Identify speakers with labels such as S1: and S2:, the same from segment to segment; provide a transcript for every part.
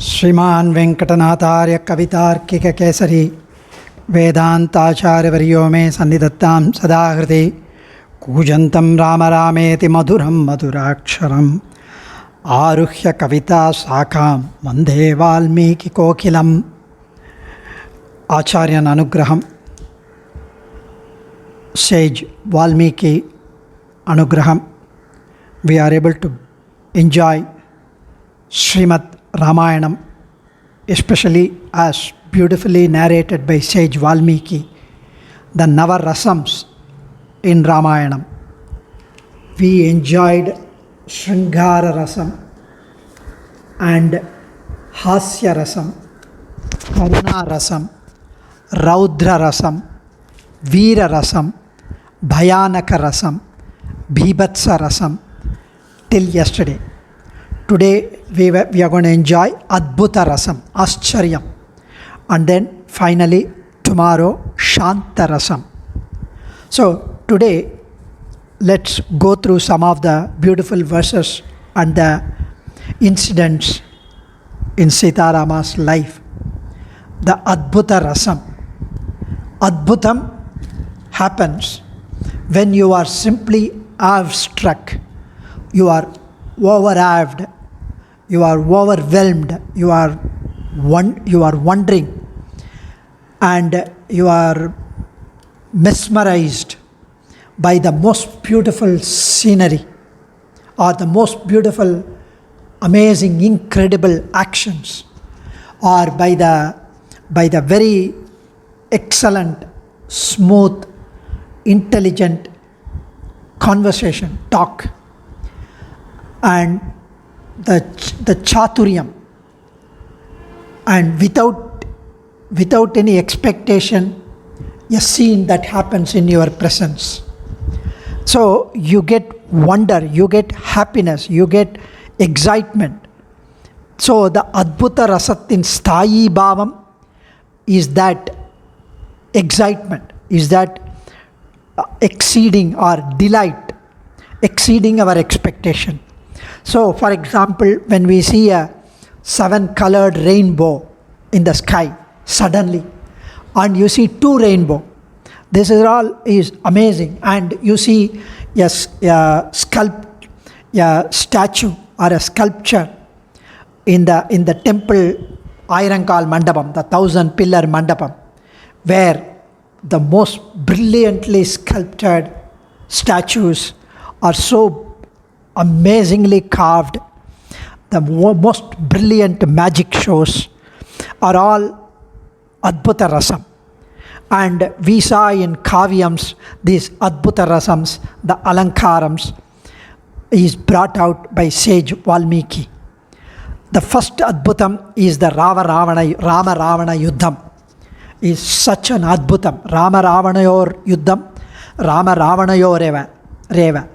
S1: श्रीमान वेंकटनाथार्य कवितार्किक केसरी वेदांताचार्यवर्यो मे सन्निधत्तां सदा हृदि कूजन्तं राम रामेति मधुरं मधुराक्षरम् आरुह्य कविता शाखां वन्दे वाल्मीकिकोकिलम्. आचार्यन अनुग्रहं, sage Valmiki anugraham, we are able to enjoy Srimad Ramayanam, especially as beautifully narrated by sage Valmiki, the rasams in Ramayanam. We enjoyed Sringara rasam and Hasya rasam, Karuna rasam, Raudra rasam, Veera rasam, Bhayanaka rasam, Bhibatsa rasam till yesterday. Today we are going to enjoy Adbutha rasam, Ascharyam, and then finally tomorrow Shanta rasam. So today let's go through some of the beautiful verses and the incidents in Sita Rama's life. The Adbutha rasam. Adbhutam happens when you are simply awe-struck, you are overawed, you are overwhelmed, you are wondering, and you are mesmerized by the most beautiful scenery or the most beautiful, amazing, incredible actions, or by the very excellent, smooth, intelligent conversation, talk, and the chaturyam, and without any expectation, a scene that happens in your presence. So you get wonder, you get happiness, you get excitement. So the Adbutha rasatin sthayi bhavam is that excitement, is that exceeding or delight, exceeding our expectation. So for example, when we see a 7-colored rainbow in the sky suddenly, and you see 2 rainbow, this is all is amazing, and you see a statue or a sculpture in the temple Ayrankal Mandapam, the 1,000-pillar Mandapam, where the most brilliantly sculpted statues are so amazingly carved. The most brilliant magic shows are all Adbutha rasam. And we saw in Kavyams, these Adbutha rasams, the Alankarams, is brought out by sage Valmiki. The first Adbhutam is the Rama Ravana Yuddham. Is such an Adbhutam. Rama Ravanayor Yuddham, Rama Ravanayor Reva.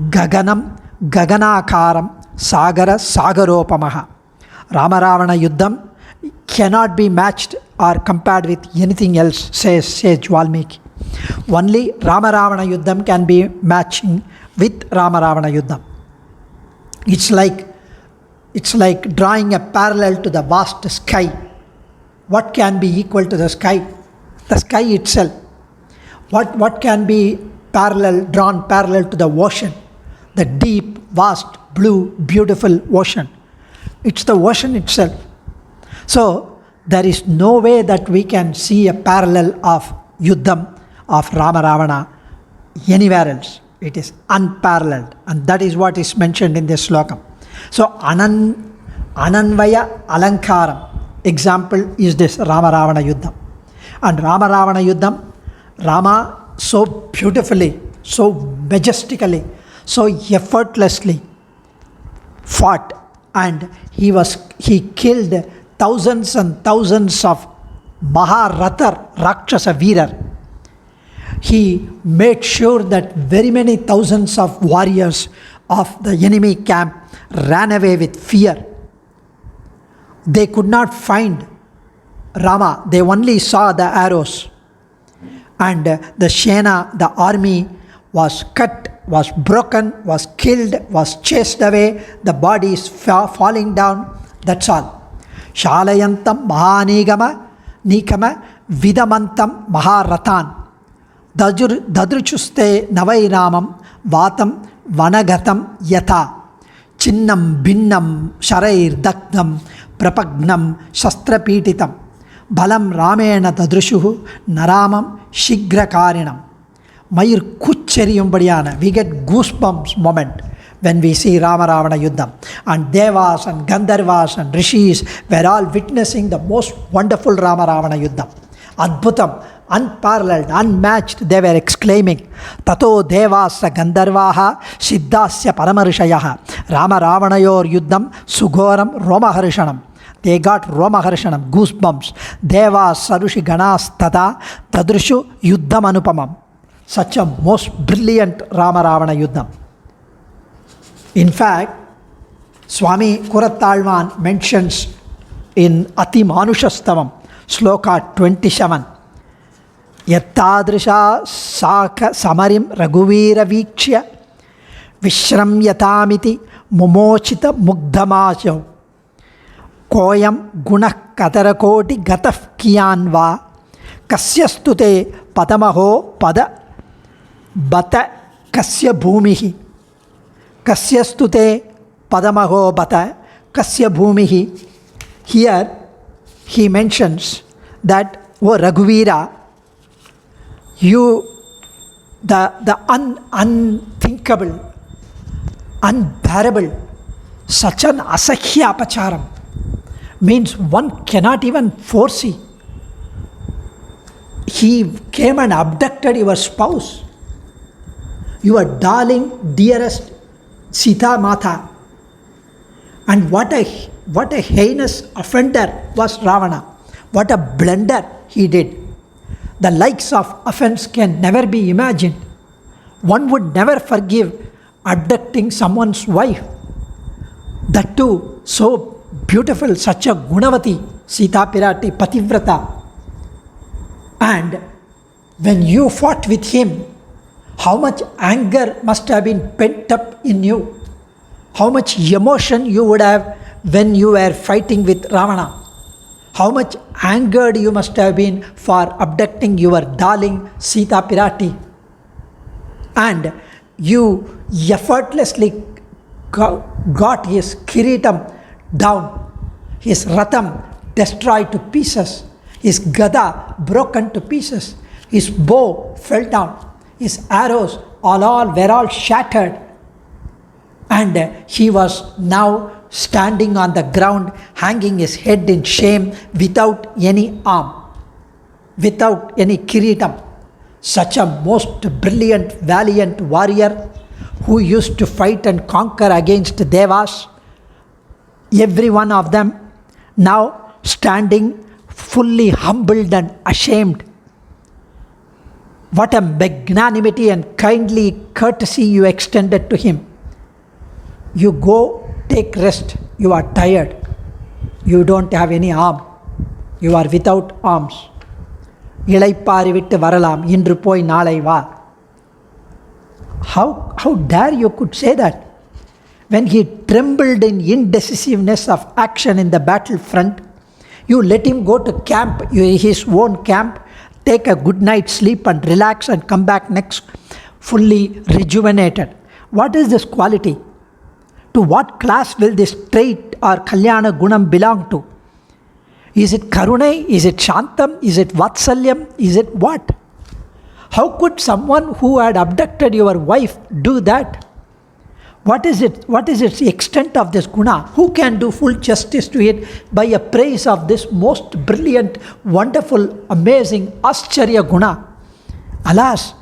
S1: Gaganam Gaganakaram Sagara Sagaropamaha. Rama Ravana Yuddham cannot be matched or compared with anything else, says sage Valmiki. Only Rama Ravana Yuddham can be matching with Rama Ravana Yuddham. It's like drawing a parallel to the vast sky. What can be equal to the sky? The sky itself. What can be drawn parallel to the ocean? The deep, vast, blue, beautiful ocean. It's the ocean itself. So there is no way that we can see a parallel of Yuddham of Rama Ravana anywhere else. It is unparalleled, and that is what is mentioned in this slokam. So Ananvaya Alankaram example is this Rama Ravana Yuddham. And Rama Ravana Yuddham, Rama so beautifully, so majestically, so effortlessly fought, and he killed thousands and thousands of Maharata Rakshasa Veerar. He made sure that very many thousands of warriors of the enemy camp ran away with fear. They could not find Rama, they only saw the arrows. And the Sena, the army, was cut, was broken, was killed, was chased away, the body is falling down, that's all. Shalayantam Nikama Vidamantam Maharatan Dadruchuste Navai Ramam Vatam Vanagatam Yata Chinnam Binnam Sharair Daknam Prapagnam Shastrapititam Balam Ramena Dadrushuhu Naramam Shigrakarinam. Mayur Kucheriyum Badiyana. We get goosebumps moment when we see Rama Ravana Yuddham. And Devas and Gandharvas and Rishis were all witnessing the most wonderful Rama Ravana Yuddham. Adbuttam, unparalleled, unmatched, they were exclaiming, Tato Devasa Gandharvaha Siddhasya Paramarushayaha Rama Ravanayor Yuddham Sugoram Romaharshanam. They got Romaharshanam, goosebumps. Devas Sarushi Ganas Tada Tadrushu Yuddham Anupamam. Such a most brilliant Rama Ravana Yuddham. In fact, Swami Kurattalvan mentions in Ati Manushastavam, Sloka 27, Yattadrisha Saka Samarim Raghuvira Vikshya Vishramyatamiti Mumochita Mugdhamajo Koyam Gunah Katarakoti Gataf Kiyanva Kasyastute Padamaho Pada Bata Kasya Bhumihi Kasyastute Padamaho Bata Kasya Bhumihi. Here he mentions that, O Raghuvira, you, the unthinkable, unbearable, such an asahya apacharam, means one cannot even foresee. He came and abducted your spouse, your darling, dearest Sita Mata. And what a heinous offender was Ravana. What a blunder he did. The likes of offense can never be imagined. One would never forgive abducting someone's wife. That too, so beautiful, such a Gunavati, Sita Pirati, Pativrata. And when you fought with him, how much anger must have been pent up in you? How much emotion you would have when you were fighting with Ravana? How much angered you must have been for abducting your darling Sita Pirati. And you effortlessly got his kiritam down, his ratham destroyed to pieces, his gada broken to pieces, his bow fell down, his arrows were all shattered, and he was now standing on the ground, hanging his head in shame, without any arm, without any kiritam. Such a most brilliant, valiant warrior who used to fight and conquer against Devas, every one of them now standing fully humbled and ashamed. What a magnanimity and kindly courtesy you extended to him. You go, take rest, you are tired, you don't have any arm, you are without arms. இளைப்பாரி விட்டு வரலாம் இன்று போய் நாளை வா. How dare you could say that? When he trembled in indecisiveness of action in the battlefront, you let him go to camp, his own camp, take a good night's sleep and relax and come back next fully rejuvenated. What is this quality? To what class will this trait or Kalyana Gunam belong to? Is it Karunai? Is it Shantam? Is it Vatsalyam? Is it what? How could someone who had abducted your wife do that? What is it? What is its extent of this guna? Who can do full justice to it by a praise of this most brilliant, wonderful, amazing, Ascharya guna? Alas,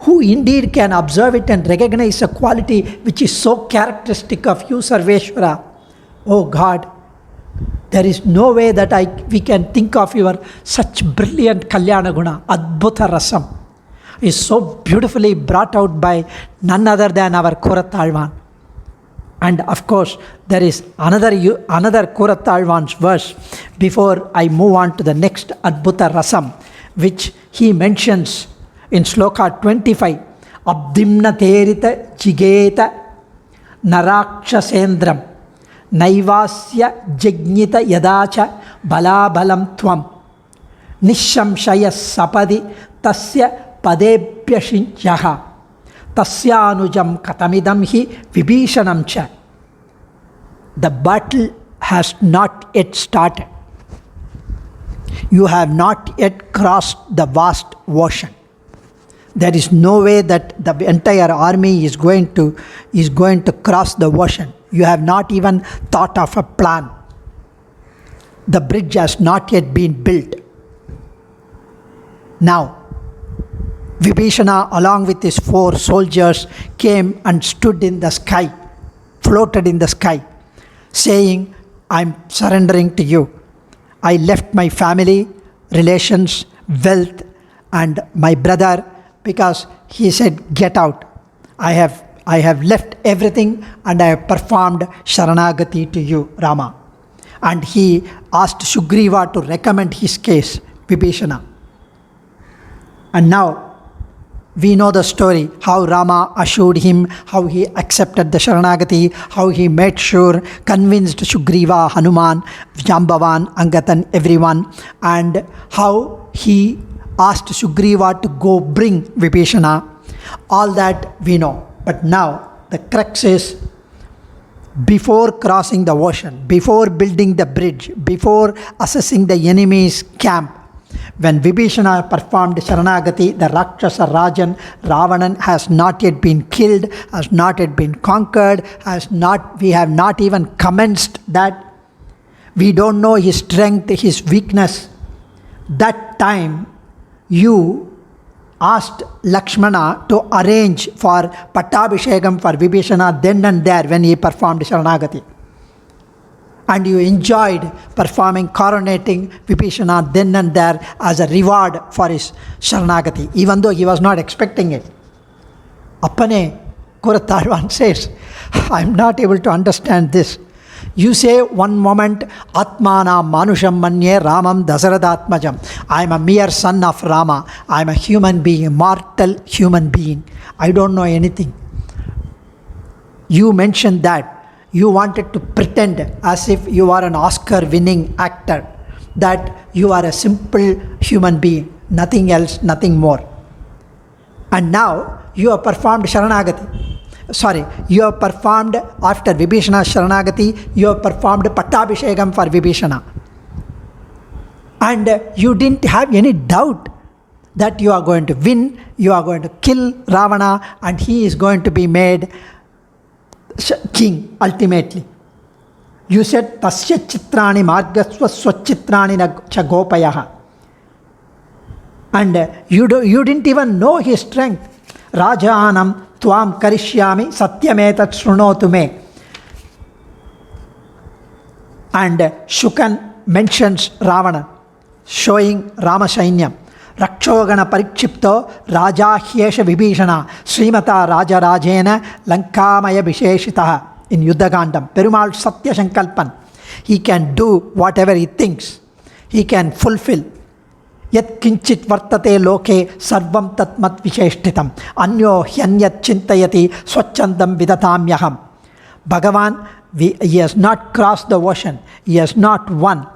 S1: who indeed can observe it and recognize a quality which is so characteristic of you, Sarveshwara? Oh God, there is no way that we can think of your such brilliant Kalyana guna. Adbutha rasam is so beautifully brought out by none other than our Kurattalvan. And of course, there is another Kurattalvan's verse before I move on to the next Adbutha rasam, which he mentions in Sloka 25. Abdimna terita jigeta narakshasendram Naivasya Jagnita Yadacha balabalam tvam nishamshaya sapadi tasya padebhyashinyaha tasyanujam katamidam hi vibhishanam cha. The battle has not yet started. You have not yet crossed the vast ocean. There is no way that the entire army is going to cross the ocean. You have not even thought of a plan. The bridge has not yet been built. Now, Vibhishana along with his 4 soldiers came and stood in the sky, floated in the sky, saying, I'm surrendering to you. I left my family, relations, wealth, and my brother, because he said, get out. I have left everything and I have performed Sharanagati to you, Rama. And he asked Sugriva to recommend his case, Vibhishana. And now, we know the story, how Rama assured him, how he accepted the Sharanagati, how he made sure, convinced Sugriva, Hanuman, Jambavan, Angatan, everyone, and how he asked Sugriva to go bring Vibhishana. All that we know. But now, the crux is, before crossing the ocean, before building the bridge, before assessing the enemy's camp, when Vibhishana performed Sharanagati, the Rakshasa Rajan, Ravanan, has not yet been killed, has not yet been conquered, we have not even commenced that. We don't know his strength, his weakness. That time, you asked Lakshmana to arrange for Pattabhishekam for Vibhishana then and there when he performed Sharanagati. And you enjoyed performing, coronating Vibhishana then and there as a reward for his Sharanagati, even though he was not expecting it. Appane Kuratharvan says, I'm not able to understand this. You say one moment, Atmana Manusham Manye Ramam Dasaradatmajam. I am a mere son of Rama. I am a human being, a mortal human being. I don't know anything. You mentioned that. You wanted to pretend as if you are an Oscar-winning actor, that you are a simple human being, nothing else, nothing more. And now you have performed Sharanagati. You have performed, after Vibhishana's Sharanagati, you have performed Pattabhishekam for Vibhishana. And you didn't have any doubt that you are going to win, you are going to kill Ravana, and he is going to be made king ultimately. You said, Tasya chitrani margasva swachitrani na cha gopayaha. And you didn't even know his strength. Rajanam tvam karishyami satyametat shrunotu me. And Shukan mentions Ravana, showing Rama Sainyam. Rakshogana parikshipto Raja Hyesha Vibhishana Srimata Raja Rajena Lankamaya Visheshitaha in Yuddhagandam. Perumal Satya Sankalpan. He can do whatever he thinks. He can fulfill. Yat kinchit vartate loke sarvam tatmat visheshtitam. Anyo hyanyat chintayati swachandam vidatamyaham. Bhagavan, he has not crossed the ocean. He has not won.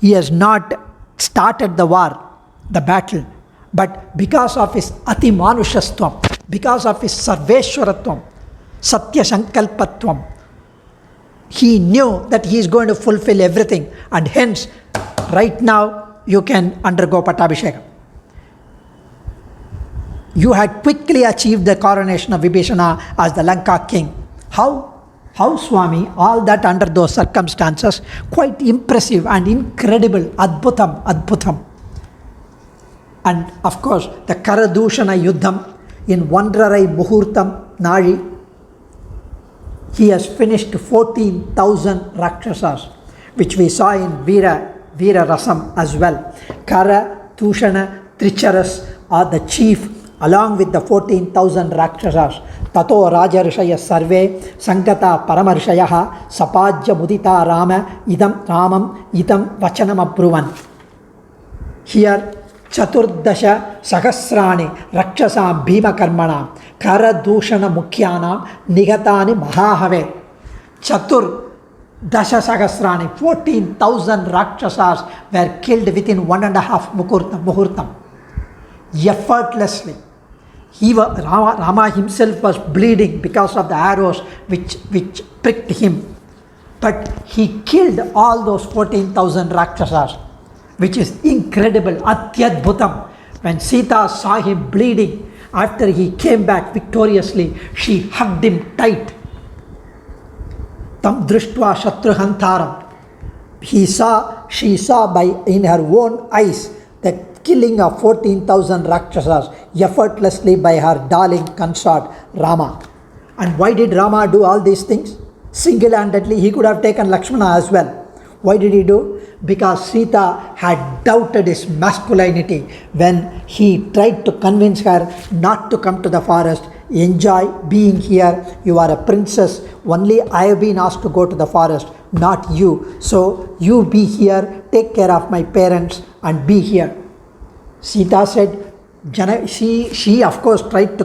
S1: He has not started the war, the battle, but because of his ati manushastvam, because of his sarveshwaratvam, satya sankalpatvam, he knew that he is going to fulfill everything, and hence right now you can undergo Pattabhishekam. You had quickly achieved the coronation of Vibhishana as the Lanka king. How Swami, all that under those circumstances, quite impressive and incredible, Adbutha. And of course, the Karadushana Yuddham in Vandrarai Muhurtam Nari, he has finished 14,000 Rakshasas, which we saw in Veera Rasam as well. Kara, Tushana, Tricharas are the chief, along with the 14,000 Rakshasas. Tato Raja Rishaya Sarve, Sankata Paramarshaya, Sapajya Mudita Rama, Idam Ramam, Idam Vachanam Apruvan. Here, Chaturdasha Sahasrani Rakshasam Bhima Karmana Karadushana Mukhyana Nigatani Mahahave. Chatur, Dasha Sahasrani, 14,000 Rakshasas were killed within 1.5 muhurtam, effortlessly. Rama himself was bleeding because of the arrows which pricked him. But he killed all those 14,000 Rakshasas, which is incredible, Adbutha. When Sita saw him bleeding, after he came back victoriously, she hugged him tight. Tam drishtva shatruhantaram. She saw in her own eyes the killing of 14,000 Rakshasas effortlessly by her darling consort Rama. And why did Rama do all these things? Single-handedly, he could have taken Lakshmana as well. Why did he do? Because Sita had doubted his masculinity when he tried to convince her not to come to the forest. Enjoy being here. You are a princess. Only I have been asked to go to the forest, not you. So you be here, take care of my parents and be here. Sita said, she of course tried to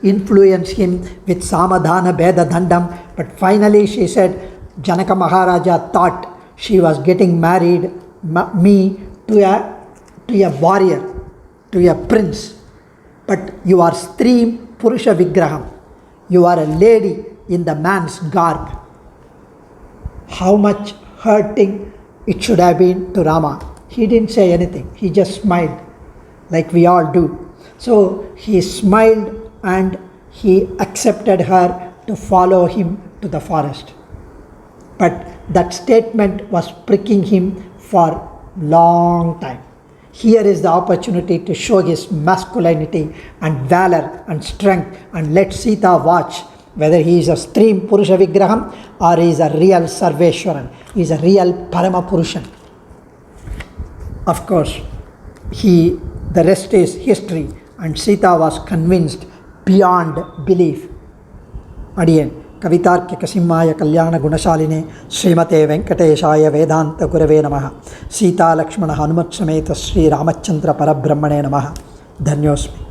S1: influence him with Samadhana Beda Dandam, but finally she said, Janaka Maharaja thought she was getting married me to a warrior, to a prince. But you are Stri Purusha Vigraham. You are a lady in the man's garb. How much hurting it should have been to Rama. He didn't say anything. He just smiled, like we all do. So he smiled and he accepted her to follow him to the forest. But that statement was pricking him for long time. Here is the opportunity to show his masculinity and valor and strength, and let Sita watch whether he is a Stri Purusha Vigraham or he is a real Sarveshwaran. He is a real Parama Purushan. Of course, the rest is history, and Sita was convinced beyond belief. Adiyan. कवितार्किक सिंहाय कल्याण गुणशालिने श्रीमते वेंकटेशाय वेदांत गुरवे नमः. सीता लक्ष्मण हनुमत् समेत श्री रामचंद्र परब्रह्मणे नमः. धन्योस्मि.